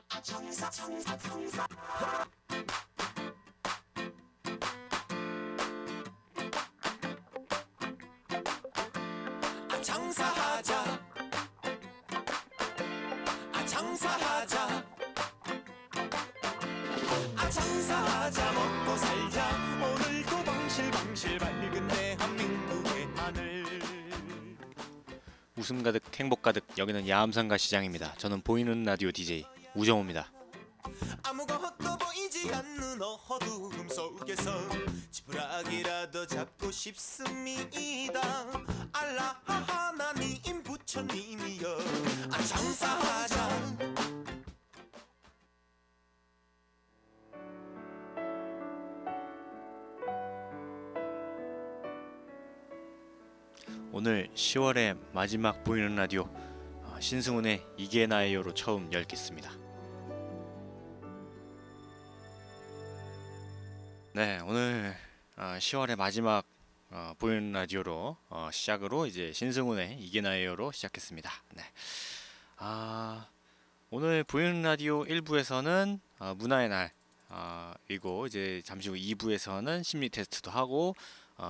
장사하자 장사하자 장사하자 먹고 살자 오늘도 방실방실 밝은 대한민국의 하늘. 웃음 가득 행복 가득 여기는 야암상가 시장입니다. 저는 보이는 라디오 DJ 우정호입니다. 아무것도 보이지 않는 어두움 속에서 지푸라기라도 잡고 싶습니다. 알라 하나님 부처님이여 장사하자. 오늘 10월의 마지막 보이는 라디오 신승훈의 이게 나예요로 처음 열겠습니다. 네, 오늘 10월의 마지막 보이는 라디오로 시작으로 이제 신승훈의 이게 나예요로 시작했습니다. 네. 오늘 보이는 라디오 1부에서는 문화의 날 그리고 이제 잠시 후 2부에서는 심리 테스트도 하고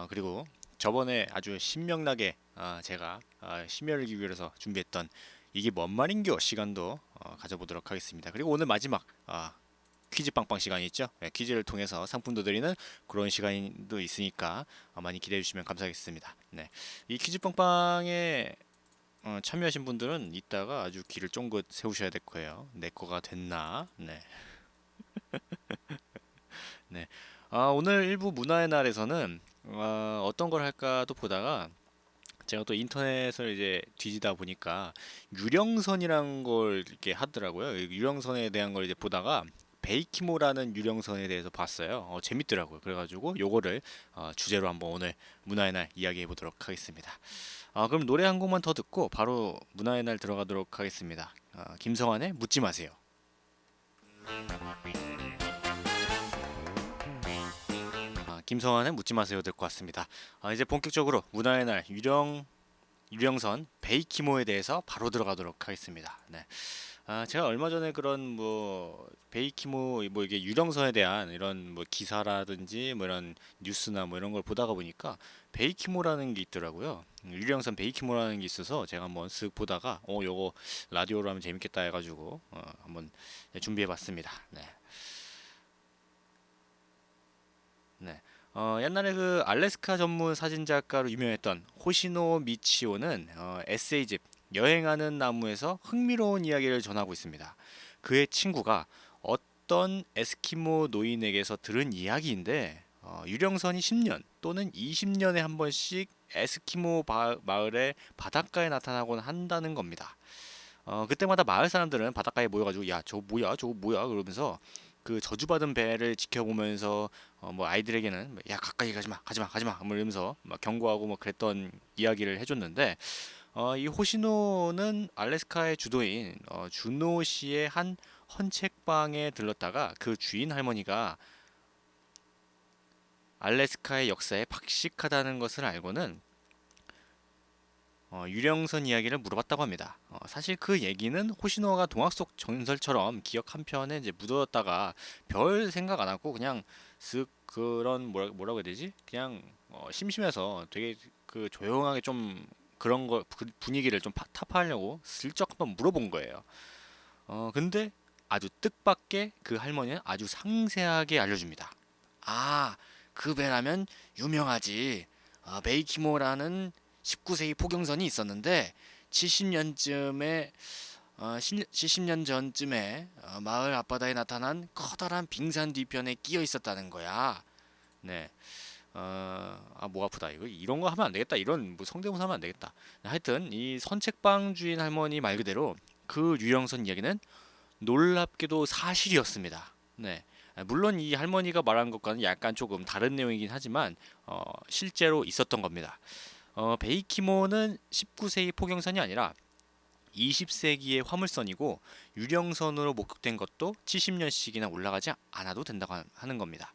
그리고 저번에 아주 신명나게 제가 심혈을 기울여서 준비했던 이게 뭔 말인겨 시간도 가져보도록 하겠습니다. 그리고 오늘 마지막 퀴즈 빵빵 시간이 있죠. 네, 퀴즈를 통해서 상품도 드리는 그런 시간도 있으니까 많이 기대해 주시면 감사하겠습니다. 네, 이 퀴즈 빵빵에 참여하신 분들은 이따가 아주 귀를 쫑긋 세우셔야 될 거예요. 내 거가 됐나? 네. 네. 오늘 일부 문화의 날에서는 어떤 걸 할까도 보다가 제가 또 인터넷을 이제 뒤지다 보니까 유령선이란 걸 이렇게 하더라고요. 유령선에 대한 걸 이제 보다가 베이키모라는 유령선에 대해서 봤어요. 재밌더라고요. 그래가지고 요거를 주제로 한번 오늘 문화의 날 이야기해 보도록 하겠습니다. 그럼 노래 한 곡만 더 듣고 바로 문화의 날 들어가도록 하겠습니다. 김성환의 묻지 마세요. 김성환의 묻지 마세요 듣고 왔습니다. 이제 본격적으로 문화의 날 유령선 베이키모에 대해서 바로 들어가도록 하겠습니다. 네. 제가 얼마 전에 그런 뭐 베이키모 뭐 이게 유령선에 대한 이런 뭐 기사라든지 뭐 이런 뉴스나 뭐 이런 걸 보다가 보니까 베이키모라는 게 있더라고요. 유령선 베이키모라는 게 있어서 제가 한번 쓱 보다가 요거 라디오로 하면 재밌겠다 해가지고 한번 준비해봤습니다. 네. 네. 옛날에 그 알래스카 전문 사진작가로 유명했던 호시노 미치오는 에세이집 여행하는 나무에서 흥미로운 이야기를 전하고 있습니다. 그의 친구가 어떤 에스키모 노인에게서 들은 이야기인데 유령선이 10년 또는 20년에 한 번씩 에스키모 마을의 바닷가에 나타나곤 한다는 겁니다. 그때마다 마을 사람들은 바닷가에 모여가지고 야 저거 뭐야 그러면서 그 저주받은 배를 지켜보면서 뭐 아이들에게는 야 가까이 가지마 뭐 이러면서 막 경고하고 뭐 그랬던 이야기를 해줬는데 이 호시노는 알래스카의 주도인 주노시의 한 헌책방에 들렀다가 그 주인 할머니가 알래스카의 역사에 박식하다는 것을 알고는 유령선 이야기를 물어봤다고 합니다. 사실 그 얘기는 호시노가 동화 속 전설처럼 기억 한편에 이제 묻어뒀다가 별 생각 안 하고 그냥 쓱 그런 뭐라고 해야 되지? 그냥 심심해서 되게 그 조용하게 좀 그런 거 분위기를 좀 타파하려고 슬쩍 한번 물어본 거예요. 근데 아주 뜻밖의 그 할머니는 아주 상세하게 알려줍니다. 그 배라면 유명하지. 베이키모라는 19세기 포경선이 있었는데 70년쯤에 70년 전쯤에 마을 앞바다에 나타난 커다란 빙산 뒤편에 끼어 있었다는 거야. 네. 목 아프다. 이런 거 하면 안 되겠다. 이런 뭐 성대모사 하면 안 되겠다. 하여튼 이 선책방 주인 할머니 말 그대로 그 유령선 이야기는 놀랍게도 사실이었습니다. 네. 물론 이 할머니가 말한 것과는 약간 조금 다른 내용이긴 하지만 실제로 있었던 겁니다. 베이키모는 19세기 포경선이 아니라 20세기의 화물선이고 유령선으로 목격된 것도 70년씩이나 올라가지 않아도 된다고 하는 겁니다.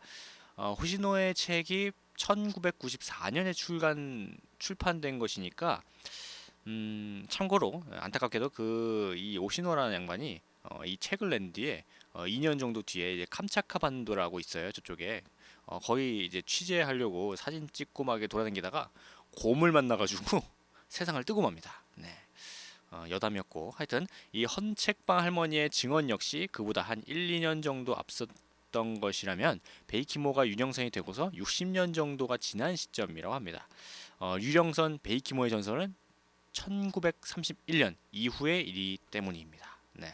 호시노의 책이 1994년에 출판된 것이니까 참고로 안타깝게도 이 오시노라는 양반이 이 책을 낸 뒤에 2년 정도 뒤에 이제 캄차카 반도라고 있어요. 저쪽에 거기 이제 취재하려고 사진 찍고 막 이렇게 돌아다니다가 곰을 만나가지고 세상을 뜨고 맙니다. 네. 여담이었고 하여튼 이 헌책방 할머니의 증언 역시 그보다 한 1, 2년 정도 앞섰던 것이라면 베이키모가 유령선이 되고서 60년 정도가 지난 시점이라고 합니다. 유령선 베이키모의 전설은 1931년 이후의 일이기 때문입니다. 네.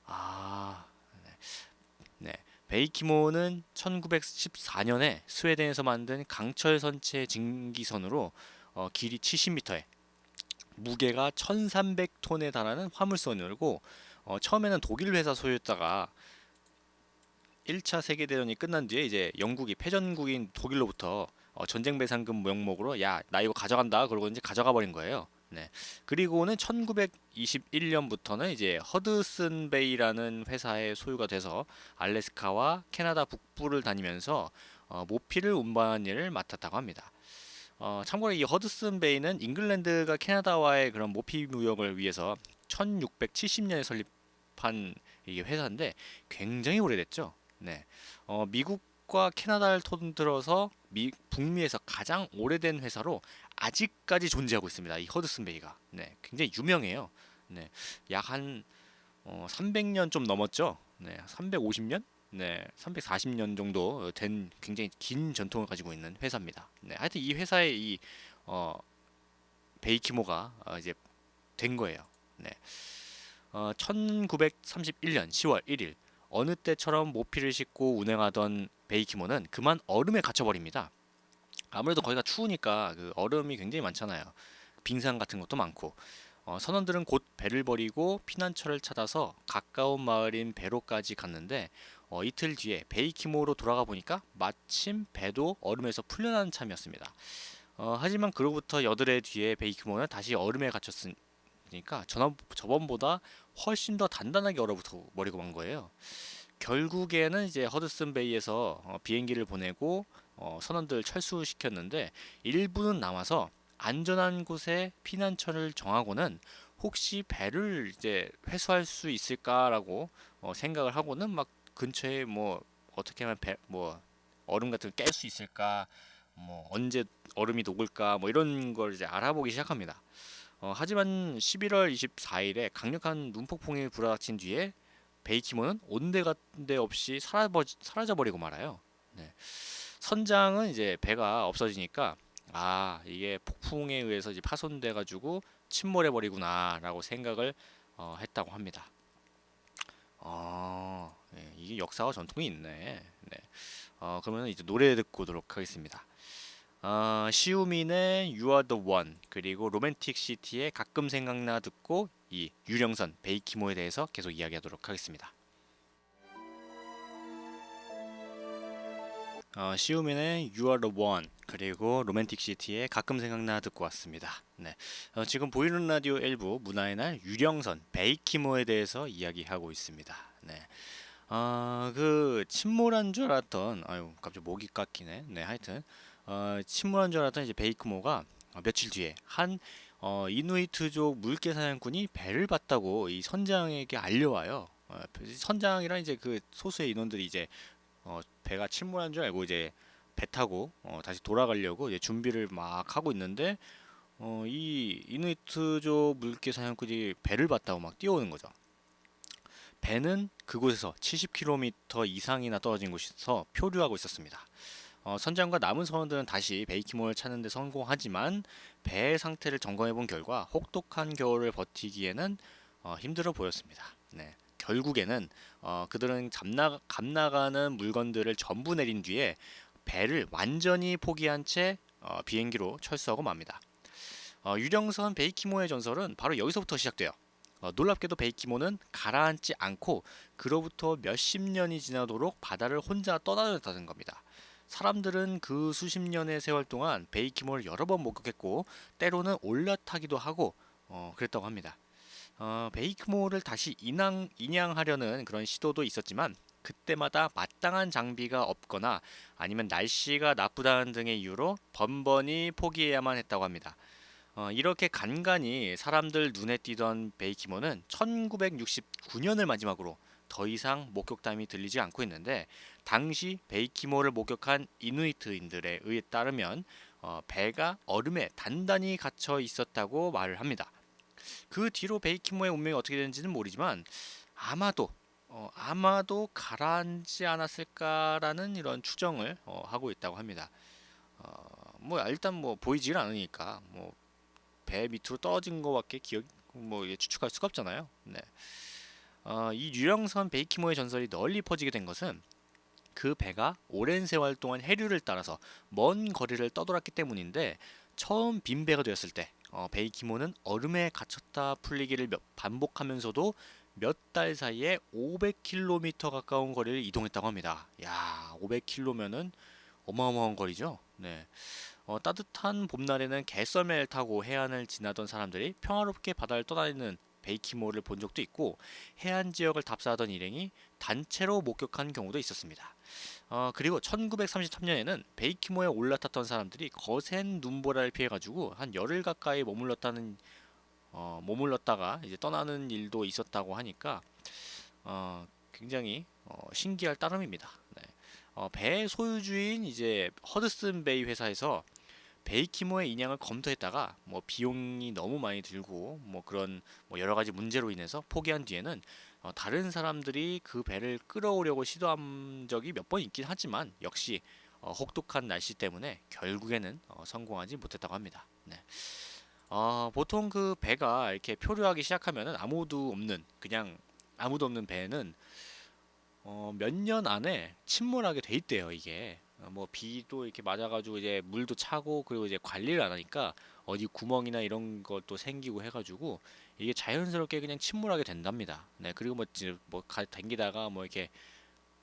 아, 네. 네. 베이키모는 1914년에 스웨덴에서 만든 강철 선체 증기선으로 길이 70m에 무게가 1300톤에 달하는 화물선이고 처음에는 독일 회사 소유였다가 1차 세계대전이 끝난 뒤에 이제 영국이 패전국인 독일로부터 전쟁 배상금 명목으로 야, 나 이거 가져간다. 그러고 이제 가져가 버린 거예요. 네. 그리고는 1921년부터는 이제 허드슨 베이라는 회사의 소유가 돼서 알래스카와 캐나다 북부를 다니면서 모피를 운반하는 일을 맡았다고 합니다. 참고로 이 허드슨 베이는 잉글랜드가 캐나다와의 그런 모피 무역을 위해서 1670년에 설립한 이게 회사인데 굉장히 오래됐죠. 네. 미국과 캐나다를 통틀어서 북미에서 가장 오래된 회사로 아직까지 존재하고 있습니다. 이 허드슨 베이가. 네. 굉장히 유명해요. 네. 약 한 300년 좀 넘었죠. 네. 350년? 네, 340년 정도 된 굉장히 긴 전통을 가지고 있는 회사입니다. 네, 하여튼 이 회사의 이 베이키모가 이제 된 거예요. 네, 1931년 10월 1일 어느 때처럼 모피를 싣고 운행하던 베이키모는 그만 얼음에 갇혀버립니다. 아무래도 거기가 추우니까 그 얼음이 굉장히 많잖아요. 빙산 같은 것도 많고. 선원들은 곧 배를 버리고 피난처를 찾아서 가까운 마을인 베로까지 갔는데 이틀 뒤에 베이키모로 돌아가 보니까 마침 배도 얼음에서 풀려나는 참이었습니다. 하지만 그로부터 여드레 뒤에 베이키모는 다시 얼음에 갇혔으니까 저번보다 훨씬 더 단단하게 얼어붙어 버리고 만 거예요. 결국에는 이제 허드슨 베이에서 비행기를 보내고 선원들 철수시켰는데 일부는 남아서 안전한 곳에 피난처를 정하고는 혹시 배를 이제 회수할 수 있을까라고 생각을 하고는 막 근처에 뭐 어떻게 하면 뭐 얼음 같은 거 깰 수 있을까, 뭐 언제 얼음이 녹을까, 뭐 이런 걸 이제 알아보기 시작합니다. 하지만 11월 24일에 강력한 눈폭풍이 불어닥친 뒤에 베이키모는 온데간데 없이 사라져버리고 말아요. 네. 선장은 이제 배가 없어지니까 이게 폭풍에 의해서 이제 파손돼 가지고 침몰해 버리구나라고 생각을 했다고 합니다. 네, 이게 역사와 전통이 있네. 네. 그러면 이제 노래 듣고 오도록 하겠습니다. 시우민의 You Are the One 그리고 로맨틱 시티의 가끔 생각나 듣고 이 유령선 베이키모에 대해서 계속 이야기하도록 하겠습니다. 시우민의 You Are the One 그리고 로맨틱 시티의 가끔 생각나 듣고 왔습니다. 네, 지금 보이는 라디오 1부 문화의 날 유령선 베이키모에 대해서 이야기하고 있습니다. 네, 그 침몰한 줄 알았던 갑자기 목이 깎이네. 네, 하여튼 침몰한 줄 알았던 이제 베이키모가 며칠 뒤에 한 이누이트족 물개 사냥꾼이 배를 봤다고 이 선장에게 알려와요. 선장이랑 이제 그 소수의 인원들이 이제 배가 침몰한 줄 알고 이제 배 타고 다시 돌아가려고 이제 준비를 막 하고 있는데 이 이누이트족 물개 사냥꾼이 배를 봤다고 막 뛰어오는 거죠. 배는 그곳에서 70km 이상이나 떨어진 곳에서 표류하고 있었습니다. 선장과 남은 선원들은 다시 베이키모를 찾는 데 성공하지만 배의 상태를 점검해 본 결과 혹독한 겨울을 버티기에는 힘들어 보였습니다. 네. 결국에는 그들은 감나가는 물건들을 전부 내린 뒤에 배를 완전히 포기한 채 비행기로 철수하고 맙니다. 유령선 베이키모의 전설은 바로 여기서부터 시작돼요. 놀랍게도 베이키모는 가라앉지 않고 그로부터 몇십 년이 지나도록 바다를 혼자 떠다녔다는 겁니다. 사람들은 그 수십 년의 세월 동안 베이키모를 여러 번 목격했고 때로는 올라타기도 하고 그랬다고 합니다. 베이키모를 다시 인양하려는 그런 시도도 있었지만 그때마다 마땅한 장비가 없거나 아니면 날씨가 나쁘다는 등의 이유로 번번이 포기해야만 했다고 합니다. 이렇게 간간히 사람들 눈에 띄던 베이키모는 1969년을 마지막으로 더 이상 목격담이 들리지 않고 있는데, 당시 베이키모를 목격한 이누이트인들에 의해 따르면 배가 얼음에 단단히 갇혀 있었다고 말을 합니다. 그 뒤로 베이키모의 운명이 어떻게 되는지는 모르지만 아마도 가라앉지 않았을까라는 이런 추정을 하고 있다고 합니다. 뭐 일단 뭐 보이질 않으니까 뭐 배 밑으로 떨어진 거밖에 기억 뭐 이게 추측할 수가 없잖아요. 네. 이 유령선 베이키모의 전설이 널리 퍼지게 된 것은 그 배가 오랜 세월 동안 해류를 따라서 먼 거리를 떠돌았기 때문인데, 처음 빈 배가 되었을 때 베이키모는 얼음에 갇혔다 풀리기를 반복하면서도 몇 달 사이에 500km 가까운 거리를 이동했다고 합니다. 야, 500km면은 어마어마한 거리죠. 네. 따뜻한 봄날에는 개썰매를 타고 해안을 지나던 사람들이 평화롭게 바다를 떠다니는 베이키모를 본 적도 있고, 해안 지역을 답사하던 일행이 단체로 목격한 경우도 있었습니다. 그리고 1933년에는 베이키모에 올라탔던 사람들이 거센 눈보라를 피해가지고 한 열흘 가까이 머물렀다가 이제 떠나는 일도 있었다고 하니까 굉장히 신기할 따름입니다. 네. 배 소유주인 이제 허드슨 베이 회사에서 베이키모의 인양을 검토했다가 뭐 비용이 너무 많이 들고 뭐 그런 뭐 여러 가지 문제로 인해서 포기한 뒤에는 다른 사람들이 그 배를 끌어오려고 시도한 적이 몇 번 있긴 하지만, 역시 혹독한 날씨 때문에 결국에는 성공하지 못했다고 합니다. 네. 보통 그 배가 이렇게 표류하기 시작하면은 아무도 없는 배는 몇 년 안에 침몰하게 돼 있대요, 이게. 뭐 비도 이렇게 맞아가지고 이제 물도 차고, 그리고 이제 관리를 안 하니까 어디 구멍이나 이런 것도 생기고 해가지고 이게 자연스럽게 그냥 침몰하게 된답니다. 네, 그리고 댕기다가 뭐 이렇게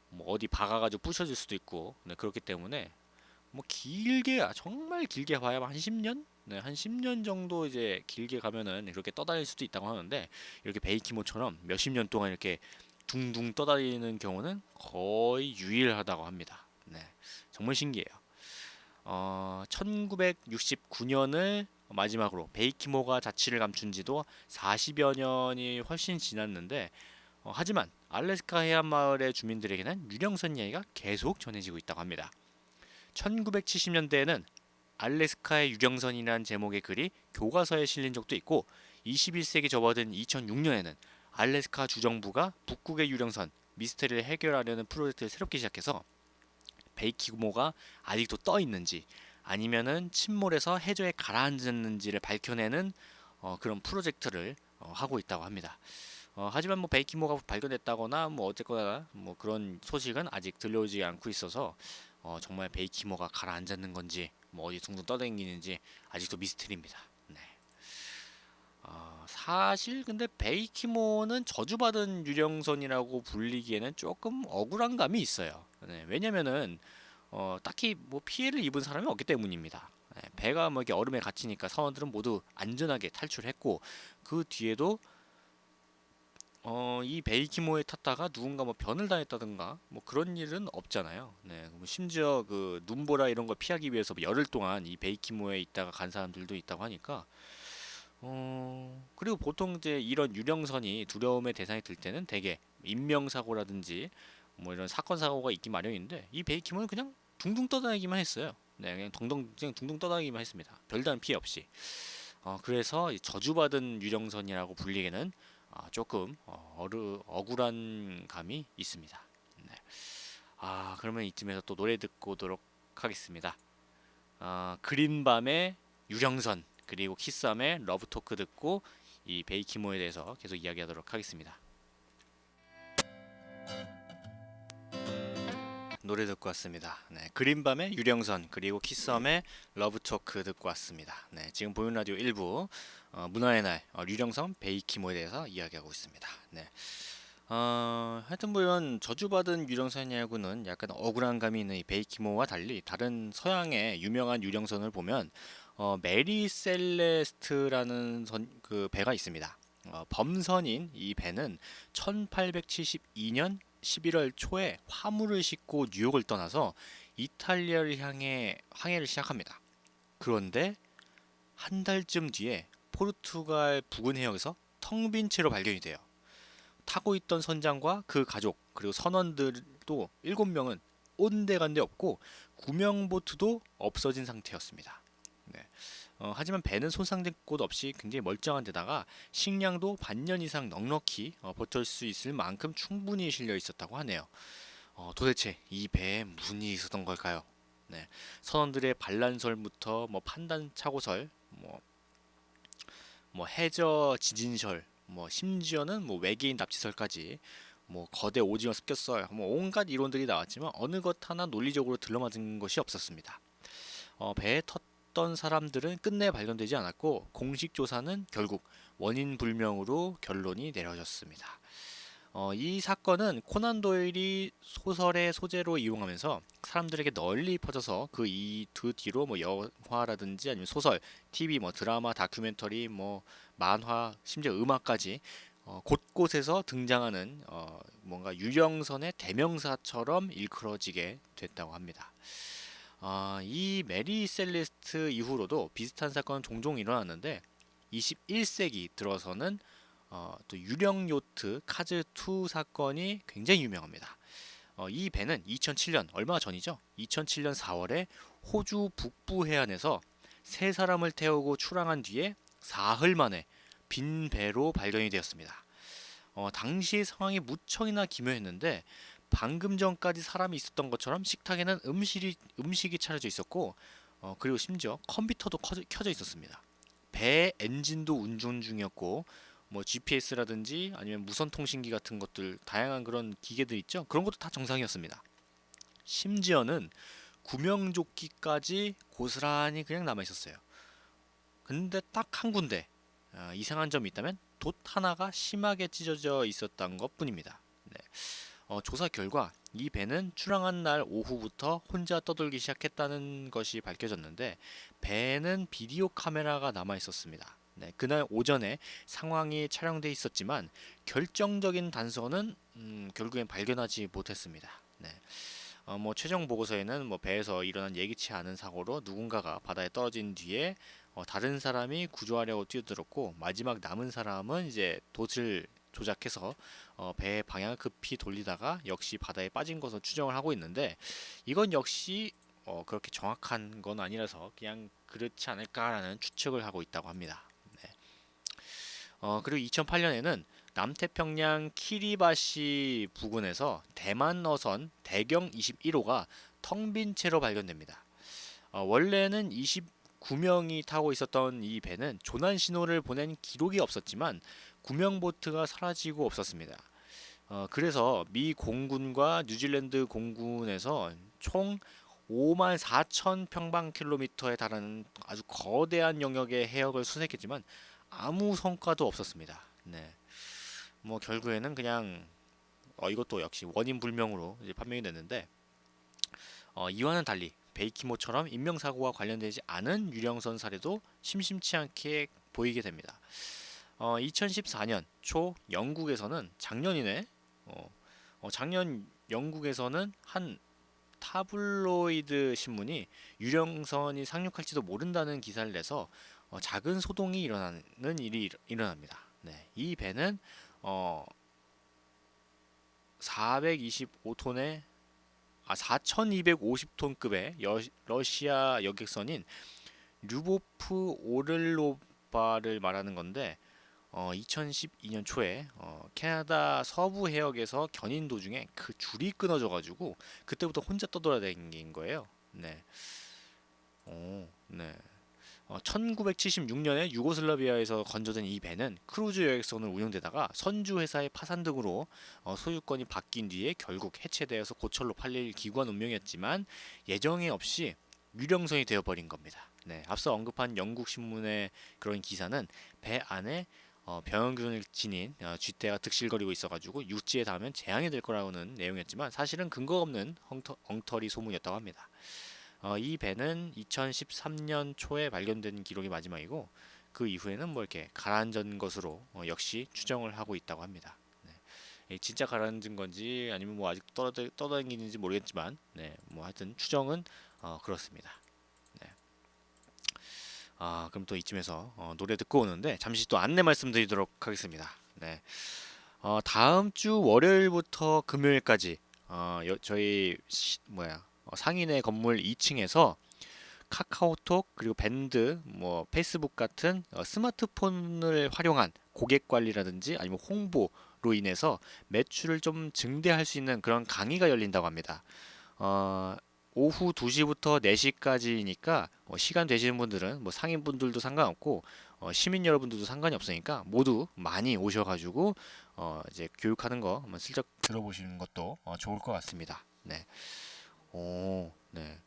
뭐 어디 박아가지고 부셔질 수도 있고, 네, 그렇기 때문에 뭐 정말 길게 봐야 한 10년? 네, 한 10년 정도 이제 길게 가면은 이렇게 떠다닐 수도 있다고 하는데, 이렇게 베이키모처럼 몇십 년 동안 이렇게 둥둥 떠다니는 경우는 거의 유일하다고 합니다. 네, 정말 신기해요. 1969년을 마지막으로 베이키모가 자취를 감춘 지도 40여 년이 훨씬 지났는데, 하지만 알래스카 해안 마을의 주민들에게는 유령선 이야기가 계속 전해지고 있다고 합니다. 1970년대에는 알래스카의 유령선이라는 제목의 글이 교과서에 실린 적도 있고, 21세기 접어든 2006년에는 알래스카 주정부가 북극의 유령선 미스터리를 해결하려는 프로젝트를 새롭게 시작해서 베이키모가 아직도 떠 있는지 아니면은 침몰해서 해저에 가라앉았는지를 밝혀내는 그런 프로젝트를 하고 있다고 합니다. 하지만 뭐 베이키모가 발견됐다거나 뭐 어쨌거나 뭐 그런 소식은 아직 들려오지 않고 있어서 정말 베이키모가 가라앉았는 건지 뭐 어디 둥둥 떠다니는지 아직도 미스터리입니다. 네. 사실 근데 베이키모는 저주받은 유령선이라고 불리기에는 조금 억울한 감이 있어요. 네, 왜냐면은 딱히 뭐 피해를 입은 사람이 없기 때문입니다. 네, 배가 뭐 이렇게 얼음에 갇히니까 사원들은 모두 안전하게 탈출했고, 그 뒤에도 이 베이키모에 탔다가 누군가 뭐 변을 당했다든가 뭐 그런 일은 없잖아요. 네, 뭐 심지어 그 눈보라 이런 걸 피하기 위해서 뭐 열흘 동안 이 베이키모에 있다가 간 사람들도 있다고 하니까, 그리고 보통 이제 이런 유령선이 두려움의 대상이 될 때는 대개 인명사고라든지 뭐 이런 사건 사고가 있기 마련인데, 이 베이키모는 그냥 둥둥 떠다니기만 했어요. 네, 그냥 둥둥 떠다니기만 했습니다. 별다른 피해 없이. 그래서 이 저주받은 유령선이라고 불리기에는 조금 억울한 감이 있습니다. 네. 그러면 이쯤에서 또 노래 듣고 오도록 하겠습니다. 그린밤의 유령선 그리고 키스함의 러브토크 듣고 이 베이키모에 대해서 계속 이야기하도록 하겠습니다. 노래 듣고 왔습니다. 네, 그린밤의 유령선 그리고 키썸의 러브토크 듣고 왔습니다. 네, 지금 보이는 라디오 1부 문화의 날 유령선 베이키모에 대해서 이야기하고 있습니다. 네, 하여튼 뭐 이런 저주받은 유령선이라고는 약간 억울한 감이 있는 이 베이키모와 달리 다른 서양의 유명한 유령선을 보면 메리 셀레스트라는 그 배가 있습니다. 범선인 이 배는 1872년 11월 초에 화물을 싣고 뉴욕을 떠나서 이탈리아를 향해 항해를 시작합니다. 그런데 한 달쯤 뒤에 포르투갈 부근 해역에서 텅 빈 채로 발견이 돼요. 타고 있던 선장과 그 가족 그리고 선원들도 7명은 온데간데 없고 구명보트도 없어진 상태였습니다. 네. 하지만 배는 손상된 곳 없이 굉장히 멀쩡한 데다가 식량도 반년 이상 넉넉히 버틸 수 있을 만큼 충분히 실려 있었다고 하네요. 도대체 이 배에 무슨 일이 있었던 걸까요? 네. 선원들의 반란설부터 뭐 판단 착오설, 뭐 해저 지진설, 뭐 심지어는 뭐 외계인 납치설까지 뭐 거대 오징어 습격설, 뭐 온갖 이론들이 나왔지만 어느 것 하나 논리적으로 들러맞은 것이 없었습니다. 배에 탔던 사람들은 끝내 발견되지 않았고 공식 조사는 결국 원인 불명으로 결론이 내려졌습니다. 이 사건은 코난 도일이 소설의 소재로 이용하면서 사람들에게 널리 퍼져서 그 뒤로 뭐 영화라든지 아니면 소설, TV, 뭐 드라마, 다큐멘터리, 뭐 만화, 심지어 음악까지 곳곳에서 등장하는 뭔가 유령선의 대명사처럼 일컬어지게 됐다고 합니다. 이 메리 셀레스트 이후로도 비슷한 사건은 종종 일어났는데 21세기 들어서는 또 유령 요트 카즈2 사건이 굉장히 유명합니다. 이 배는 2007년 얼마 전이죠. 2007년 4월에 호주 북부 해안에서 세 사람을 태우고 출항한 뒤에 사흘 만에 빈 배로 발견이 되었습니다. 당시 상황이 무척이나 기묘했는데 방금 전까지 사람이 있었던 것처럼 식탁에는 음식이 차려져 있었고 그리고 심지어 컴퓨터도 켜져 있었습니다. 배 엔진도 운전 중이었고 뭐 GPS라든지 아니면 무선 통신기 같은 것들 다양한 그런 기계들 있죠. 그런 것도 다 정상이었습니다. 심지어는 구명조끼까지 고스란히 그냥 남아 있었어요. 근데 딱 한 군데 이상한 점이 있다면 돛 하나가 심하게 찢어져 있었던 것뿐입니다. 네. 조사 결과 이 배는 출항한 날 오후부터 혼자 떠돌기 시작했다는 것이 밝혀졌는데 배에는 비디오 카메라가 남아 있었습니다. 네, 그날 오전에 상황이 촬영돼 있었지만 결정적인 단서는 결국엔 발견하지 못했습니다. 네. 뭐 최종 보고서에는 뭐 배에서 일어난 예기치 않은 사고로 누군가가 바다에 떨어진 뒤에 다른 사람이 구조하려고 뛰어들었고 마지막 남은 사람은 이제 돛을 조작해서 배의 방향을 급히 돌리다가 역시 바다에 빠진 것으로 추정을 하고 있는데 이건 역시 그렇게 정확한 건 아니라서 그냥 그렇지 않을까라는 추측을 하고 있다고 합니다. 네. 그리고 2008년에는 남태평양 키리바시 부근에서 대만 어선 대경 21호가 텅 빈 채로 발견됩니다. 원래는 29명이 타고 있었던 이 배는 조난 신호를 보낸 기록이 없었지만 구명보트가 사라지고 없었습니다. 그래서 미 공군과 뉴질랜드 공군에서 총 5만 4천 평방킬로미터에 달하는 아주 거대한 영역의 해역을 수색했지만 아무 성과도 없었습니다. 네. 뭐 결국에는 그냥 이것도 역시 원인 불명으로 이제 판명이 됐는데 이와는 달리 베이키모처럼 인명사고와 관련되지 않은 유령선 사례도 심심치 않게 보이게 됩니다. 2014년 초 영국에서는 작년 영국에서는 한 타블로이드 신문이 유령선이 상륙할지도 모른다는 기사를 내서 작은 소동이 일어나는 일이 일어납니다. 네, 이 배는 425톤의 4,250톤급의 러시아 여객선인 류보프 오를로바를 말하는 건데 2012년 초에 캐나다 서부 해역에서 견인 도중에 그 줄이 끊어져가지고 그때부터 혼자 떠돌아다닌 거예요. 네. 네. 1976년에 유고슬라비아에서 건조된 이 배는 크루즈 여객선을 운영되다가 선주 회사의 파산 등으로 소유권이 바뀐 뒤에 결국 해체되어서 고철로 팔릴 기구한 운명이었지만 예정에 없이 유령선이 되어버린 겁니다. 네, 앞서 언급한 영국 신문의 그런 기사는 배 안에 병영균을 지닌 쥐떼가 득실거리고 있어가지고 육지에 닿으면 재앙이 될 거라는 내용이었지만 사실은 근거 없는 엉터리 소문이었다고 합니다. 이 배는 2013년 초에 발견된 기록이 마지막이고 그 이후에는 뭐 이렇게 가라앉은 것으로 역시 추정을 하고 있다고 합니다. 네. 진짜 가라앉은 건지 아니면 뭐 아직 떠다니는지 모르겠지만 네, 뭐 하여튼 추정은 그렇습니다. 네. 그럼 또 이쯤에서 노래 듣고 오는데 잠시 또 안내 말씀드리도록 하겠습니다. 네. 다음 주 월요일부터 금요일까지 저희 상인의 건물 2층에서 카카오톡 그리고 밴드 뭐 페이스북 같은 스마트폰을 활용한 고객 관리라든지 아니면 홍보로 인해서 매출을 좀 증대할 수 있는 그런 강의가 열린다고 합니다. 어, 오후 2시부터 4시까지니까 시간 되시는 분들은 뭐 상인분들도 상관없고 시민 여러분들도 상관이 없으니까 모두 많이 오셔가지고 이제 교육하는 거 한번 슬쩍 들어보시는 것도 좋을 것 같습니다. 네. 네.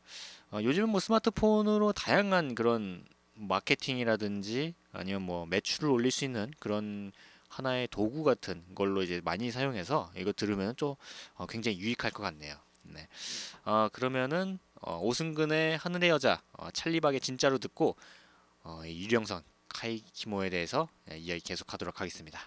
요즘은 뭐 스마트폰으로 다양한 그런 마케팅이라든지 아니면 뭐 매출을 올릴 수 있는 그런 하나의 도구 같은 걸로 이제 많이 사용해서 이거 들으면 좀 굉장히 유익할 것 같네요. 네. 그러면은 오승근의 하늘의 여자, 찰리박의 진짜로 듣고 이 유령선 카이키모에 대해서 이야기 계속하도록 하겠습니다.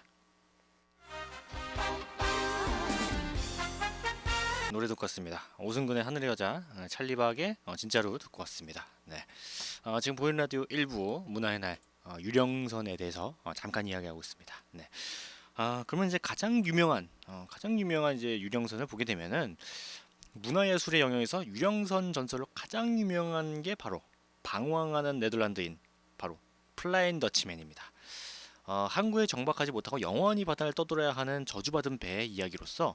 노래 듣고 왔습니다. 오승근의 하늘의 여자, 찰리박의 진짜로 듣고 왔습니다. 네. 지금 보이는 라디오 1부 문화의 날 유령선에 대해서 잠깐 이야기하고 있습니다. 네. 그러면 이제 가장 유명한 이제 유령선을 보게 되면은 문화예술의 영역에서 유령선 전설로 가장 유명한 게 바로 방황하는 네덜란드인 바로 플라인 더치맨입니다. 항구에 정박하지 못하고 영원히 바다를 떠돌아야 하는 저주받은 배의 이야기로서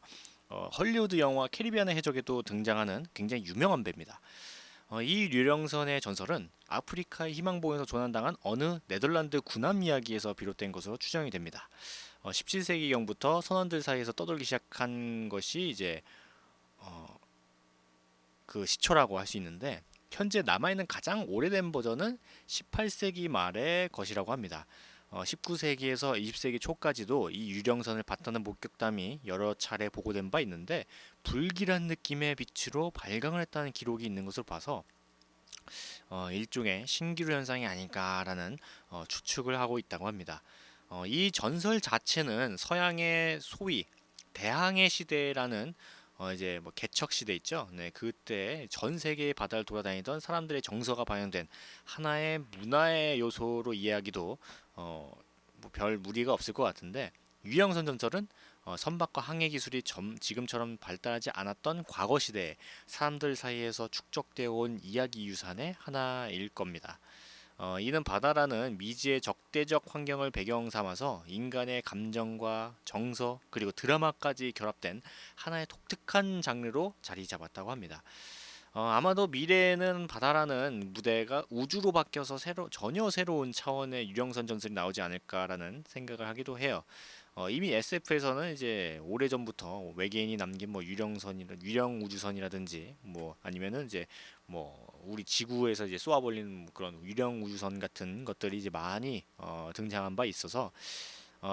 헐리우드 영화 캐리비안의 해적에도 등장하는 굉장히 유명한 배입니다. 이 유령선의 전설은 아프리카의 희망봉에서 조난당한 어느 네덜란드 군함 이야기에서 비롯된 것으로 추정이 됩니다. 17세기경부터 선원들 사이에서 떠돌기 시작한 것이 이제 그 시초라고 할 수 있는데 현재 남아있는 가장 오래된 버전은 18세기 말의 것이라고 합니다. 19세기에서 20세기 초까지도 이 유령선을 봤다는 목격담이 여러 차례 보고된 바 있는데 불길한 느낌의 빛으로 발광을 했다는 기록이 있는 것을 봐서 일종의 신기루 현상이 아닐까라는 추측을 하고 있다고 합니다. 이 전설 자체는 서양의 소위 대항해 시대라는 이제 뭐 개척 시대 있죠. 네, 그때 전 세계의 바다를 돌아다니던 사람들의 정서가 반영된 하나의 문화의 요소로 이해하기도 뭐별 무리가 없을 것 같은데 유영선 전설은 선박과 항해 기술이 지금처럼 발달하지 않았던 과거 시대에 사람들 사이에서 축적되어 온 이야기 유산의 하나일 겁니다. 이는 바다라는 미지의 적대적 환경을 배경 삼아서 인간의 감정과 정서 그리고 드라마까지 결합된 하나의 독특한 장르로 자리 잡았다고 합니다. 아마도 미래에는 바다라는 무대가 우주로 바뀌어서 전혀 새로운 차원의 유령선 전설이 나오지 않을까라는 생각을 하기도 해요. 이미 SF에서는 이제 오래전부터 외계인이 남긴 뭐 유령 우주선이라든지 뭐 아니면은 이제 뭐 우리 지구에서 이제 쏘아버리는 그런 유령 우주선 같은 것들이 이제 많이 등장한 바 있어서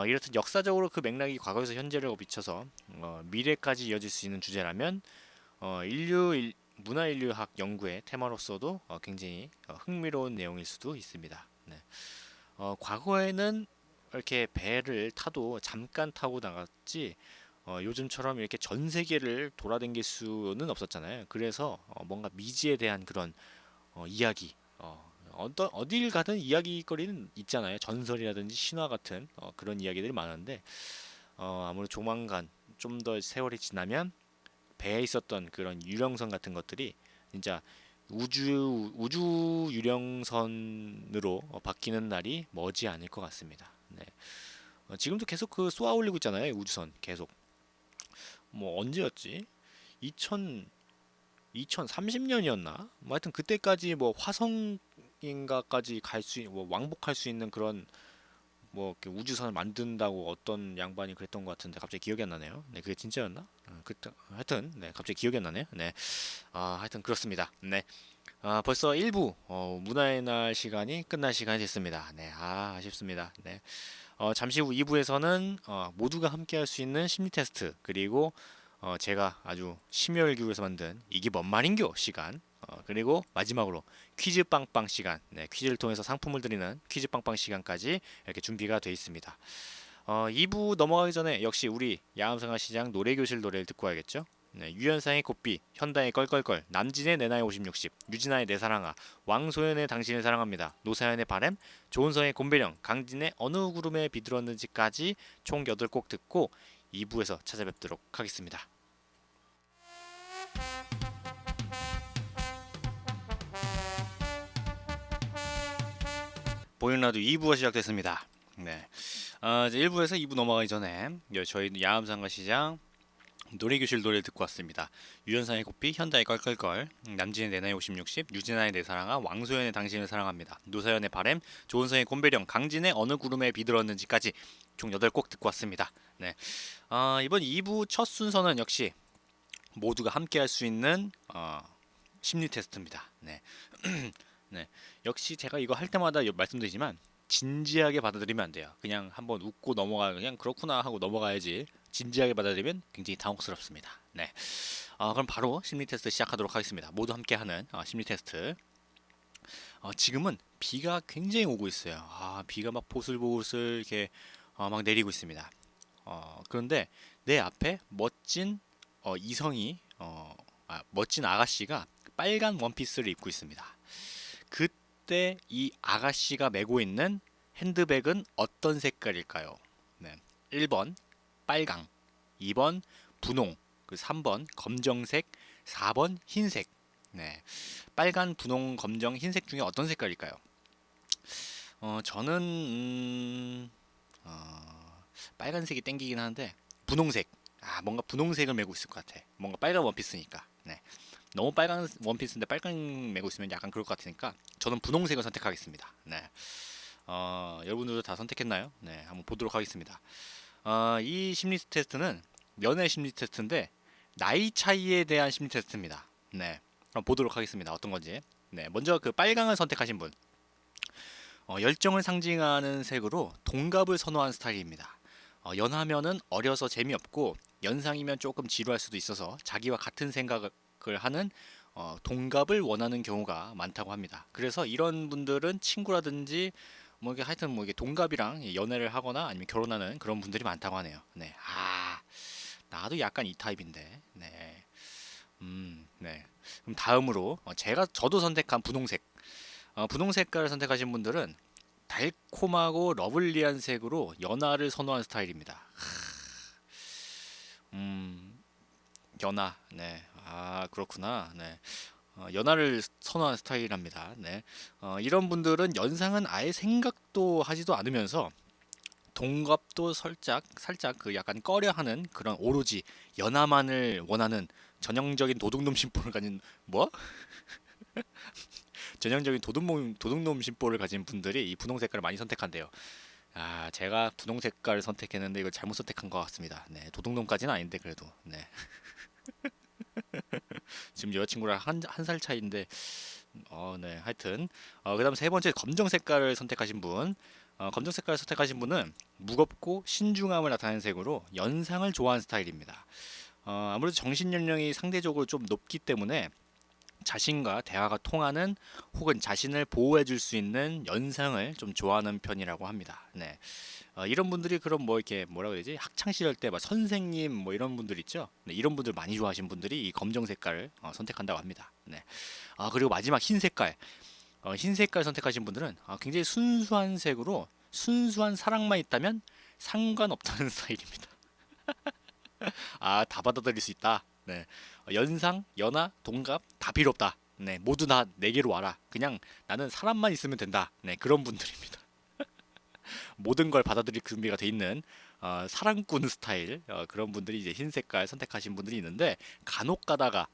이렇듯 역사적으로 그 맥락이 과거에서 현재를 비춰서 미래까지 이어질 수 있는 주제라면 문화 인류학 연구의 테마로서도 굉장히 흥미로운 내용일 수도 있습니다. 네. 과거에는 이렇게 배를 타도 잠깐 타고 나갔지 요즘처럼 이렇게 전 세계를 돌아다닐 수는 없었잖아요. 그래서 뭔가 미지에 대한 그런 이야기 어딜 가든 이야기거리는 있잖아요. 전설이라든지 신화 같은 그런 이야기들이 많은데 아무래도 조만간 좀 더 세월이 지나면 배에 있었던 그런 유령선 같은 것들이 진짜 우주 유령선으로 바뀌는 날이 머지 않을 것 같습니다. 네. 지금도 계속 그 쏘아 올리고 있잖아요. 우주선 계속. 뭐 언제였지? 2000 2030년이었나? 뭐 하여튼 그때까지 뭐 화성인가까지 뭐 왕복할 수 있는 그런 뭐 이렇게 우주선을 만든다고 어떤 양반이 그랬던 것 같은데 갑자기 기억이 안 나네요. 네, 그게 진짜였나? 그때 하여튼 네, 갑자기 기억이 안 나네요. 네, 하여튼 그렇습니다. 네, 벌써 1부 문화의 날 시간이 끝날 시간이 됐습니다. 네, 아쉽습니다. 네, 잠시 후 2부에서는 모두가 함께 할 수 있는 심리 테스트 그리고 제가 아주 심혈기울여서 만든 이게 뭔 말인교 시간 그리고 마지막으로 퀴즈 빵빵 시간 퀴즈를 통해서 상품을 드리는 퀴즈 빵빵 시간까지 이렇게 준비가 되어 있습니다. 2부 넘어가기 전에 역시 우리 야암상하시장 노래교실 노래를 듣고 와야겠죠. 네, 유연상의 꽃비, 현다의 껄껄껄, 남진의 내 나이 50, 60, 유진아의 내 사랑아, 왕소연의 당신을 사랑합니다, 노사연의 바램, 조은성의 곰배령, 강진의 어느 구름에 비들었는지까지 총 8곡 듣고 2부에서 찾아뵙도록 하겠습니다. 보잉라도 2부가 시작됐습니다. 네, 이제 1부에서 2부 넘어가기 전에 저희 야암상가 시장 놀이교실 노래 듣고 왔습니다. 유연상의 꽃비, 현다의 껄껄껄, 남진의 내 나이 50, 60, 유진아의 내 사랑아, 왕소연의 당신을 사랑합니다, 노사연의 바램, 조은성의 곰배령, 강진의 어느 구름에 비들었는지까지 총 8곡 듣고 왔습니다. 네, 이번 2부 첫 순서는 역시 모두가 함께 할 수 있는 심리 테스트입니다. 네. 네. 역시 제가 이거 할 때마다 말씀드리지만 진지하게 받아들이면 안 돼요. 그냥 한번 웃고 그냥 그렇구나 하고 넘어가야지. 진지하게 받아들이면 굉장히 당혹스럽습니다. 네. 그럼 바로 심리 테스트 시작하도록 하겠습니다. 모두 함께 하는 심리 테스트. 지금은 비가 굉장히 오고 있어요. 비가 막 보슬보슬 이렇게 막 내리고 있습니다. 그런데 내 앞에 멋진 이성이 멋진 아가씨가 빨간 원피스를 입고 있습니다. 그때 이 아가씨가 메고 있는 핸드백은 어떤 색깔일까요? 네. 1번 빨강, 2번 분홍, 3번 검정색, 4번 흰색. 네. 빨간, 분홍, 검정, 흰색 중에 어떤 색깔일까요? 저는 빨간색이 땡기긴 하는데 분홍색. 뭔가 분홍색을 메고 있을 것 같아. 뭔가 빨간 원피스니까. 네. 너무 빨간 원피스인데 빨간 메고 있으면 약간 그럴 것 같으니까 저는 분홍색을 선택하겠습니다. 네. 여러분들도 다 선택했나요? 네, 한번 보도록 하겠습니다. 이 심리 테스트는 연애 심리 테스트인데 나이 차이에 대한 심리 테스트입니다. 네, 그럼 보도록 하겠습니다. 어떤 건지. 네, 먼저 그 빨강을 선택하신 분, 열정을 상징하는 색으로 동갑을 선호하는 스타일입니다. 연하면은 어려서 재미없고 연상이면 조금 지루할 수도 있어서 자기와 같은 생각을 하는 동갑을 원하는 경우가 많다고 합니다. 그래서 이런 분들은 친구라든지 뭐 이게 하여튼 뭐 이게 동갑이랑 연애를 하거나 아니면 결혼하는 그런 분들이 많다고 하네요. 네, 나도 약간 이 타입인데. 네, 네. 그럼 다음으로 저도 선택한 분홍색. 분홍 색깔을 선택하신 분들은 달콤하고 러블리한 색으로 연하를 선호하는 스타일입니다. 연하. 네. 그렇구나. 네. 연하를 선호하는 스타일이랍니다. 네. 이런 분들은 연상은 아예 생각도 하지도 않으면서 동갑도 살짝 그 약간 꺼려하는 그런 오로지 연하만을 원하는 전형적인 도둑놈 심보를 가진 뭐? 전형적인 도둑놈 심보를 가진 분들이 이 분홍 색깔을 많이 선택한대요. 제가 분홍 색깔을 선택했는데 이걸 잘못 선택한 것 같습니다. 네, 도둑놈까지는 아닌데 그래도. 네. 지금 여자친구랑 한 살 차이인데, 네, 하여튼, 그다음 세 번째 검정 색깔을 선택하신 분, 검정 색깔을 선택하신 분은 무겁고 신중함을 나타내는 색으로 연상을 좋아하는 스타일입니다. 아무래도 정신 연령이 상대적으로 좀 높기 때문에 자신과 대화가 통하는 혹은 자신을 보호해 줄 수 있는 연상을 좀 좋아하는 편이라고 합니다. 네. 이런 분들이 그럼 뭐 이렇게 뭐라고 해야 되지? 학창 시절 때 막 선생님 뭐 이런 분들 있죠? 네, 이런 분들 많이 좋아하시는 분들이 이 검정 색깔을 선택한다고 합니다. 네. 그리고 마지막 흰 색깔. 흰 색깔 선택하신 분들은 굉장히 순수한 색으로 순수한 사랑만 있다면 상관없다는 스타일입니다. 다 받아들일 수 있다. 네. 연상, 연하, 동갑 다 필요 없다. 네, 모두 다 내게로 와라. 그냥 나는 사람만 있으면 된다. 네, 그런 분들입니다. 모든 걸 받아들일 준비가 돼 있는 사랑꾼 스타일 그런 분들이 이제 흰 색깔 선택하신 분들이 있는데 간혹 가다가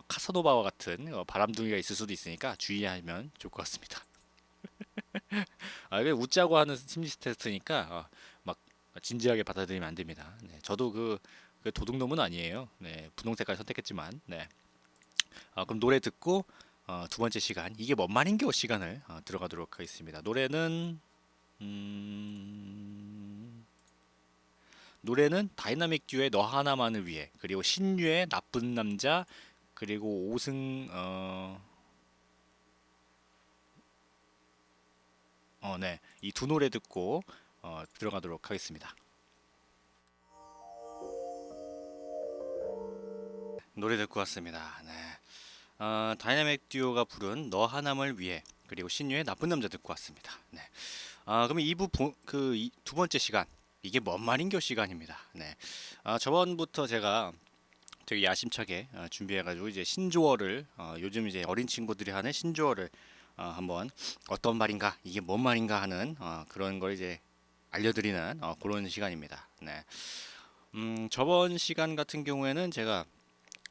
카사노바와 같은 바람둥이가 있을 수도 있으니까 주의하면 좋을 것 같습니다. 이게 웃자고 하는 심리 테스트니까 막 진지하게 받아들이면 안 됩니다. 네, 저도 그 도둑놈은 아니에요. 네, 분홍 색깔 선택했지만, 네. 그럼 노래 듣고 두 번째 시간 이게 뭔 말인겨 시간을 들어가도록 하겠습니다. 노래는 다이나믹 듀오의 너 하나만을 위해, 그리고 신유의 나쁜 남자, 그리고 오승 네, 이 두 노래 듣고 들어가도록 하겠습니다. 노래 듣고 왔습니다. 네. 다이나믹 듀오가 부른 너 하남을 위해 그리고 신유의 나쁜 남자 듣고 왔습니다. 네. 그러면 2부 두 번째 시간 이게 뭔 말인교 시간입니다. 네. 저번부터 제가 되게 야심차게 준비해가지고 이제 신조어를 요즘 이제 어린 친구들이 하는 신조어를 한번 어떤 말인가 이게 뭔 말인가 하는 그런 걸 이제 알려드리는 그런 시간입니다. 네. 저번 시간 같은 경우에는 제가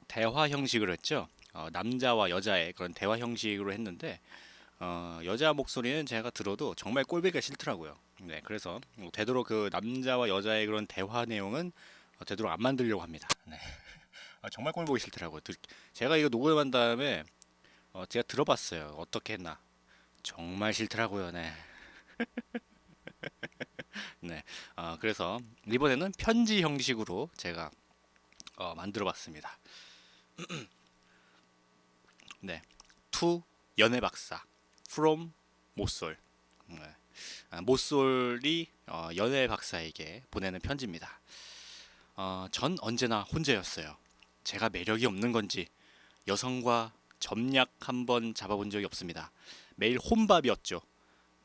대화 형식으로 했죠. 남자와 여자의 그런 대화 형식으로 했는데 여자 목소리는 제가 들어도 정말 꼴보기가 싫더라고요. 네, 그래서 되도록 그 남자와 여자의 그런 대화 내용은 되도록 안 만들려고 합니다. 네. 정말 꼴보기 싫더라고요. 제가 이거 녹음한 다음에 제가 들어봤어요. 어떻게 했나. 정말 싫더라고요. 네. 네. 그래서 이번에는 편지 형식으로 제가 만들어봤습니다. 네. to 연애 박사 from 모쏠. 네. 모쏠이 연애 박사에게 보내는 편지입니다. 전 언제나 혼자였어요. 제가 매력이 없는 건지 여성과 점약 한번 잡아본 적이 없습니다. 매일 혼밥이었죠.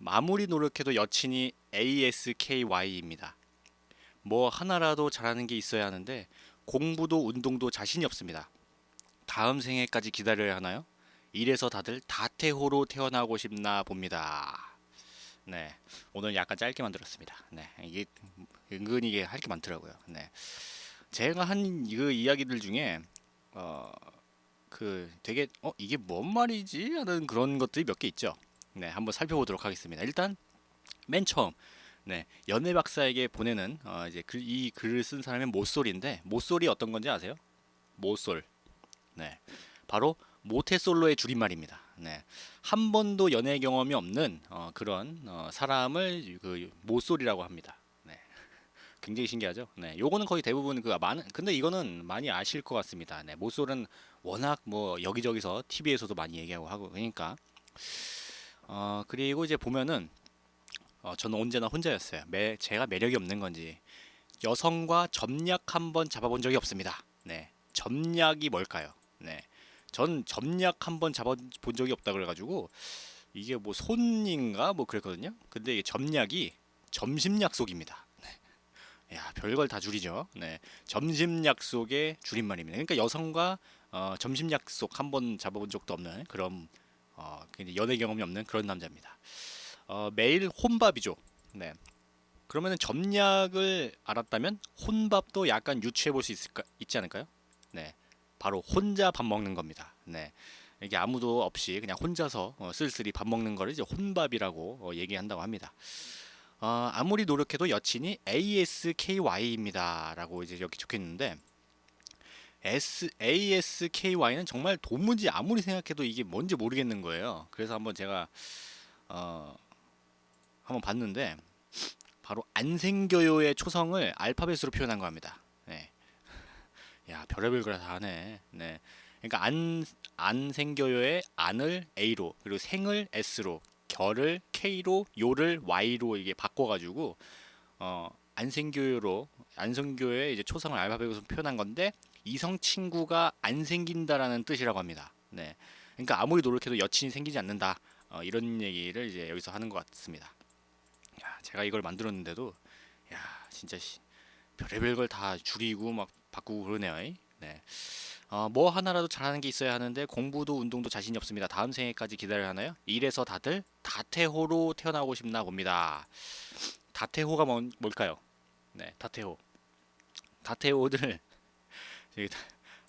아무리 노력해도 여친이 ASKY입니다. 뭐 하나라도 잘하는 게 있어야 하는데 공부도 운동도 자신이 없습니다. 다음 생애까지 기다려야 하나요? 이래서 다들 다태호로 태어나고 싶나 봅니다. 네, 오늘 약간 짧게 만들었습니다. 네, 이게 은근히 이게 할 게 많더라고요. 네, 제가 한 그 이야기들 중에 되게 이게 뭔 말이지 하는 그런 것들이 몇 개 있죠. 네, 한번 살펴보도록 하겠습니다. 일단 맨 처음 네, 연애 박사에게 보내는 이제 이 글을 쓴 사람의 모쏠인데 모쏠이 어떤 건지 아세요? 모쏠. 네, 바로 모태솔로의 줄임말입니다. 네, 한 번도 연애 경험이 없는 그런 사람을 그 모쏠이라고 합니다. 네, 굉장히 신기하죠. 네, 요거는 거의 대부분 근데 이거는 많이 아실 것 같습니다. 네, 모쏠은 워낙 뭐 여기저기서 TV에서도 많이 얘기하고 하고 그러니까 그리고 이제 보면은 저는 언제나 혼자였어요. 제가 매력이 없는 건지 여성과 점약 한번 잡아본 적이 없습니다. 네, 점약이 뭘까요? 네, 전 점약 한번 잡아본 적이 없다 그래가지고 이게 뭐 손인가 뭐 그랬거든요. 근데 이게 점약이 점심 약속입니다. 야, 별걸 다 줄이죠. 네, 점심 약속의 줄임말입니다. 그러니까 여성과 점심 약속 한번 잡아본 적도 없는 그런 연애 경험이 없는 그런 남자입니다. 매일 혼밥이죠. 네. 그러면은 점약을 알았다면 혼밥도 약간 유추해 볼 수 있지 않을까요? 네. 바로 혼자 밥 먹는 겁니다. 네. 이게 아무도 없이 그냥 혼자서 쓸쓸히 밥 먹는 거를 이제 혼밥이라고 얘기한다고 합니다. 아무리 노력해도 여친이 ASKY입니다라고 이제 여기 적혀 있는데 ASKY는 정말 도무지 아무리 생각해도 이게 뭔지 모르겠는 거예요. 그래서 한번 제가 한번 봤는데 바로 안 생겨요의 초성을 알파벳으로 표현한 겁니다. 네. 야, 별의별 걸 다 하네. 네. 그러니까 안 생겨요의 안을 A로 그리고 생을 S로 결을 K로 요를 Y로 이게 바꿔가지고 안생교요의 이제 초성을 알파벳으로 표현한 건데 이성 친구가 안 생긴다라는 뜻이라고 합니다. 네. 그러니까 아무리 노력해도 여친이 생기지 않는다. 이런 얘기를 이제 여기서 하는 것 같습니다. 야, 제가 이걸 만들었는데도 야, 진짜 별의별 걸 다 줄이고 막 바꾸고 그러네요. 네. 뭐 하나라도 잘하는 게 있어야 하는데 공부도 운동도 자신이 없습니다. 다음 생애까지 기다려야 하나요? 이래서 다들 다태호로 태어나고 싶나 봅니다. 다태호가 뭘까요? 네, 다태호. 다태호들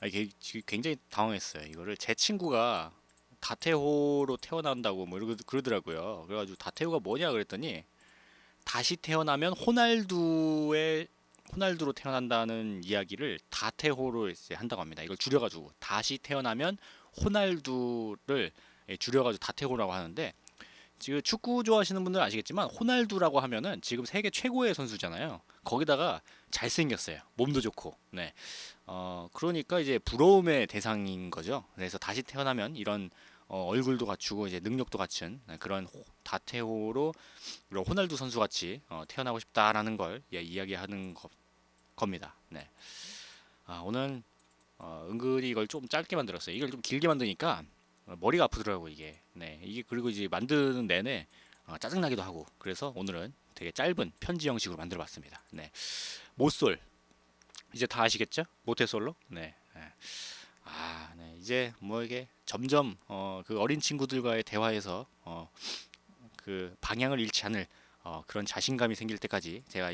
이게 굉장히 당황했어요. 이거를 제 친구가 다태호로 태어난다고 뭐 그러더라고요. 그래가지고 다태호가 뭐냐 그랬더니 다시 태어나면 호날두로 태어난다는 이야기를 다태호로 이제 한다고 합니다. 이걸 줄여가지고 다시 태어나면 호날두를 줄여가지고 다태호라고 하는데 지금 축구 좋아하시는 분들은 아시겠지만 호날두라고 하면은 지금 세계 최고의 선수잖아요. 거기다가 잘생겼어요. 몸도 좋고. 네. 그러니까 이제 부러움의 대상인 거죠. 그래서 다시 태어나면 이런 얼굴도 갖추고 이제 능력도 갖춘 그런 다태호로 이런 호날두 선수 같이 태어나고 싶다라는 걸 이야기하는 겁니다. 네. 오늘 은근히 이걸 좀 짧게 만들었어요. 이걸 좀 길게 만드니까 머리가 아프더라고 이게. 네, 이게 그리고 이제 만드는 내내 짜증나기도 하고. 그래서 오늘은 되게 짧은 편지 형식으로 만들어봤습니다. 네, 모쏠 이제 다 아시겠죠? 모태솔로. 네. 네. 네. 이제 뭐 이게 점점 그 어린 친구들과의 대화에서 그 방향을 잃지 않을 그런 자신감이 생길 때까지 제가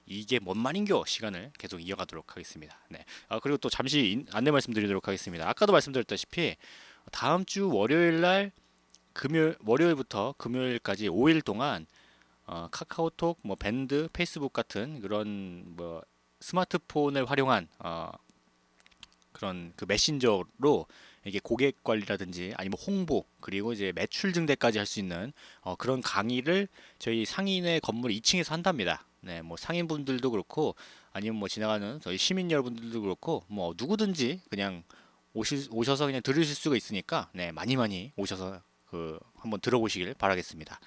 이게 뭔 말인겨 시간을 계속 이어가도록 하겠습니다. 네. 그리고 또 잠시 안내 말씀드리도록 하겠습니다. 아까도 말씀드렸다시피 다음 주 월요일 날 월요일부터 금요일까지 5일 동안 카카오톡, 뭐 밴드, 페이스북 같은 그런 뭐 스마트폰을 활용한 그런 그 메신저로 이게 고객 관리라든지 아니면 홍보 그리고 이제 매출 증대까지 할 수 있는 그런 강의를 저희 상인의 건물 2층에서 한답니다. 네, 뭐 상인분들도 그렇고 아니면 뭐 지나가는 저희 시민 여러분들도 그렇고 뭐 누구든지 그냥 오셔서 그냥 들으실 수가 있으니까 네, 많이 오셔서 그 한번 들어보시길 바라겠습니다.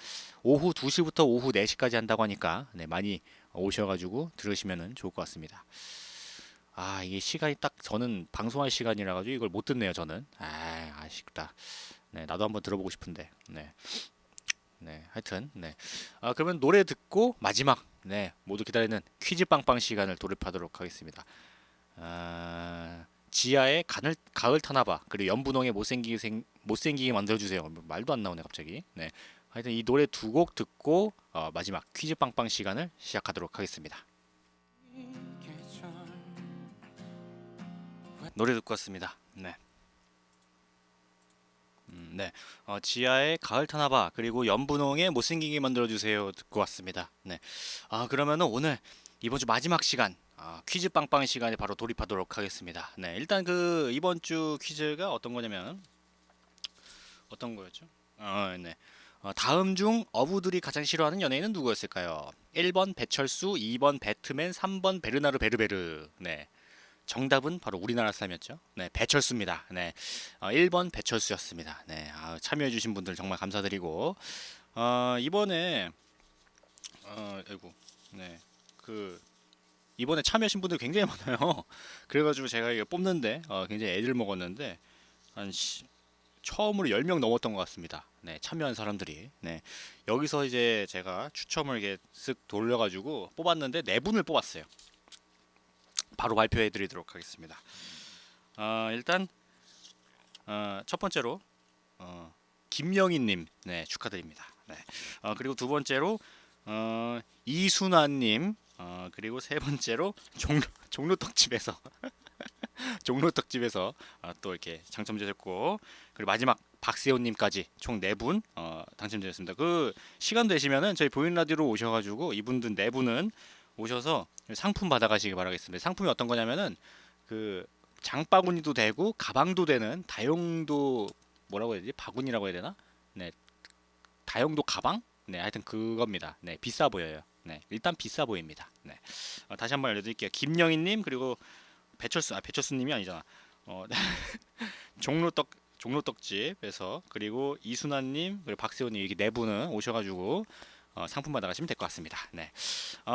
오후 2시부터 오후 4시까지 한다고 하니까 네, 많이 오셔가지고 들으시면 좋을 것 같습니다. 이게 시간이 딱 저는 방송할 시간이라 가지고 이걸 못 듣네요, 저는. 아쉽다. 네, 나도 한번 들어보고 싶은데. 네. 네, 하여튼 네. 그러면 노래 듣고 마지막 네, 모두 기다리는 퀴즈 빵빵 시간을 돌입하도록 하겠습니다. 지하에 가을 타나봐 그리고 연분홍의 못생기게 만들어주세요. 말도 안 나오네 갑자기. 네, 하여튼 이 노래 두 곡 듣고 마지막 퀴즈 빵빵 시간을 시작하도록 하겠습니다. 노래 듣고 왔습니다. 네. 네. 지하에 가을 타나봐 그리고 연분홍의 못생기게 만들어주세요 듣고 왔습니다. 네. 그러면은 오늘 이번 주 마지막 시간 퀴즈 빵빵 시간에 바로 돌입하도록 하겠습니다. 네. 일단 그 이번 주 퀴즈가 어떤 거냐면 어떤 거였죠? 네. 다음 중 어부들이 가장 싫어하는 연예인은 누구였을까요? 1번 배철수, 2번 배트맨, 3번 베르나르 베르베르. 네. 정답은 바로 우리나라 사람이었죠. 네, 배철수입니다. 네, 1번 배철수였습니다. 네, 참여해주신 분들 정말 감사드리고 이번에 아이고, 네, 그 이번에 참여하신 분들 굉장히 많아요. 그래가지고 제가 이거 뽑는데 굉장히 애들 먹었는데 한 처음으로 10명 넘었던 것 같습니다. 네, 참여한 사람들이. 네, 여기서 이제 제가 추첨을 이렇게 쓱 돌려가지고 뽑았는데 4분을 뽑았어요. 바로 발표해 드리도록 하겠습니다. 일단 첫 번째로 김영희님 네, 축하드립니다. 네. 그리고 두 번째로 이순환님 그리고 세 번째로 종로떡집에서 종로떡집에서 또 이렇게 당첨되셨고 그리고 마지막 박세훈님까지 총 4분 당첨되셨습니다. 그 시간 되시면은 저희 보이는 라디오로 오셔가지고 이분들 4분은 오셔서 상품 받아가시기 바라겠습니다. 상품이 어떤 거냐면은 그 장바구니도 되고 가방도 되는 다용도 뭐라고 해야 되지? 바구니라고 해야 되나? 네, 다용도 가방? 네, 하여튼 그겁니다. 네, 비싸 보여요. 네, 일단 비싸 보입니다. 네, 다시 한번 알려드릴게요. 김영희님 그리고 배철수님이 아니잖아. 종로떡 종로떡집에서 그리고 이순환님 그리고 박세훈님 이렇게 4분은 오셔가지고 상품 받아가시면 될 것 같습니다. 네.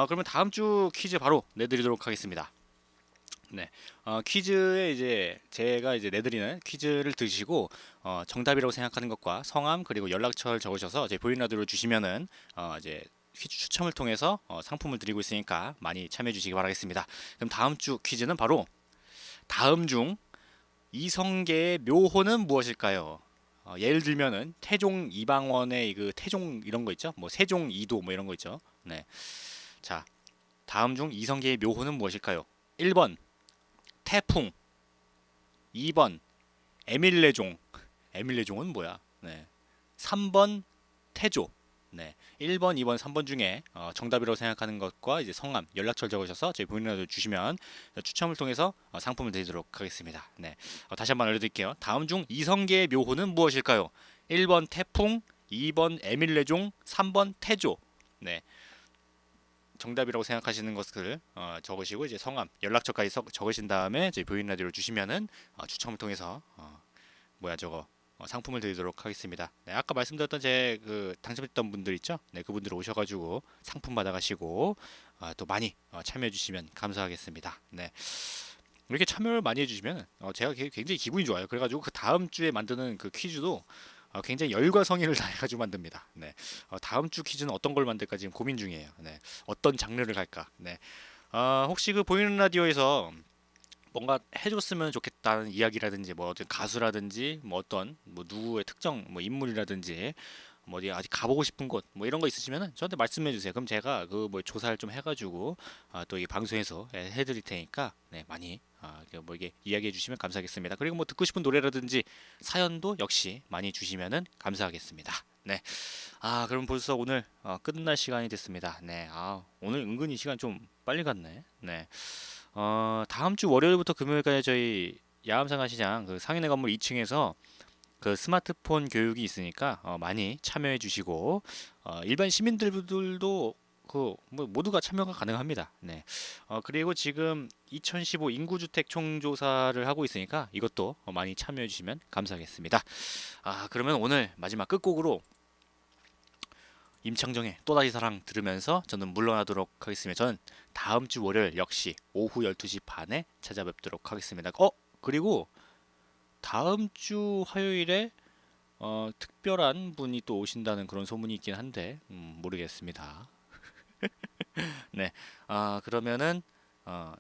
그러면 다음 주 퀴즈 바로 내드리도록 하겠습니다. 네. 퀴즈에 이제 제가 이제 내드리는 퀴즈를 드시고 정답이라고 생각하는 것과 성함 그리고 연락처를 적으셔서 제 보이는 라디오로 주시면은 이제 퀴즈 추첨을 통해서 상품을 드리고 있으니까 많이 참여해 주시기 바라겠습니다. 그럼 다음 주 퀴즈는 바로 다음 중 이성계의 묘호는 무엇일까요? 예를 들면은 태종 이방원의 그 태종 이런 거 있죠? 뭐 세종 이도 뭐 이런 거 있죠? 네. 자, 다음 중 이성계의 묘호는 무엇일까요? 1번 태풍, 2번 에밀레종. 에밀레종은 뭐야? 네. 3번 태조. 네. 1번, 2번, 3번 중에 정답이라고 생각하는 것과 이제 성함, 연락처를 적으셔서 저희 보이는 라디오 주시면 추첨을 통해서 상품을 드리도록 하겠습니다. 네. 다시 한번 알려드릴게요. 다음 중 이성계의 묘호는 무엇일까요? 1번 태풍, 2번 에밀레종, 3번 태조. 네. 정답이라고 생각하시는 것을 적으시고 이제 성함, 연락처까지 적으신 다음에 저희 보이는 라디오를 주시면은 추첨을 통해서 상품을 드리도록 하겠습니다. 네, 아까 말씀드렸던 제 그 당첨됐던 분들 있죠? 네, 그분들 오셔가지고 상품 받아가시고 또 많이 참여해 주시면 감사하겠습니다. 네, 이렇게 참여를 많이 해주시면 제가 굉장히 기분이 좋아요. 그래가지고 그 다음 주에 만드는 그 퀴즈도 굉장히 열과 성의를 다해가지고 만듭니다. 네. 다음 주 퀴즈는 어떤 걸 만들까 지금 고민 중이에요. 네. 어떤 장르를 갈까? 네. 혹시 그 보이는 라디오에서 뭔가 해줬으면 좋겠다는 이야기라든지 뭐 어떤 가수라든지 뭐 어떤 뭐 누구의 특정 뭐 인물이라든지 뭐 어디 아직 가보고 싶은 곳 뭐 이런 거 있으시면은 저한테 말씀해 주세요. 그럼 제가 그 뭐 조사를 좀 해가지고 또 이 방송에서 해드릴 테니까 네 많이 뭐 이게 이야기해 주시면 감사하겠습니다. 그리고 뭐 듣고 싶은 노래라든지 사연도 역시 많이 주시면은 감사하겠습니다. 네. 그럼 벌써 오늘 끝날 시간이 됐습니다. 네. 오늘 은근히 시간 좀 빨리 갔네. 네. 다음 주 월요일부터 금요일까지 저희 야암상가시장 그 상인의 건물 2층에서 그 스마트폰 교육이 있으니까 많이 참여해 주시고 일반 시민들도 그 뭐 모두가 참여가 가능합니다. 네. 그리고 지금 2015 인구주택 총조사를 하고 있으니까 이것도 많이 참여해 주시면 감사하겠습니다. 그러면 오늘 마지막 끝곡으로 임창정의 또다시 사랑 들으면서 저는 물러나도록 하겠습니다. 저는 다음 주 월요일 역시 오후 12시 반에 찾아뵙도록 하겠습니다. 그리고 다음 주 화요일에 특별한 분이 또 오신다는 그런 소문이 있긴 한데 모르겠습니다. 네. 그러면은 어,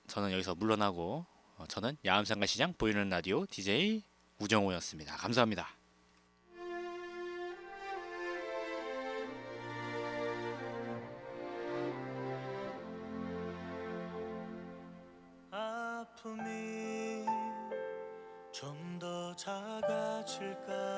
저는 여기서 물러나고 저는 야암상가 시장 보이는 라디오 DJ 우정호였습니다. 감사합니다. 아픔이 좀 더 작아질까